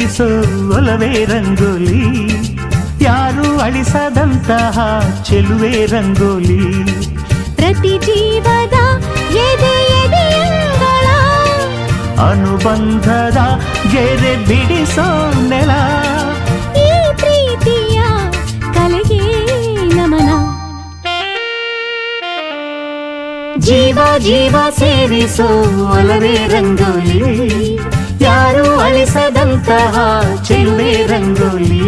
ಸೇರಿಸೋ ಒಲವೇ ರಂಗೋಲಿ, ಯಾರು ಅಳಿಸದಂತಹ ಚೆಲುವೆ ರಂಗೋಲಿ. ಪ್ರತಿ ಜೀವದ ಎದೆ ಎದೆಯಂಗಳ ಅನುಬಂಧದ ಗೆರೆ ಬಿಡಿಸೋ ನೆಲ, ಈ ಪ್ರೀತಿಯ ಕಲೆಗೆ ನಮನ. ಜೀವ ಜೀವ ಸೇರಿಸೋ ಒಲವೇ ರಂಗೋಲಿ, ಯಾರು ಅಳಿಸದಂತಹ ಚೆಲುವೆ ರಂಗೋಲಿ.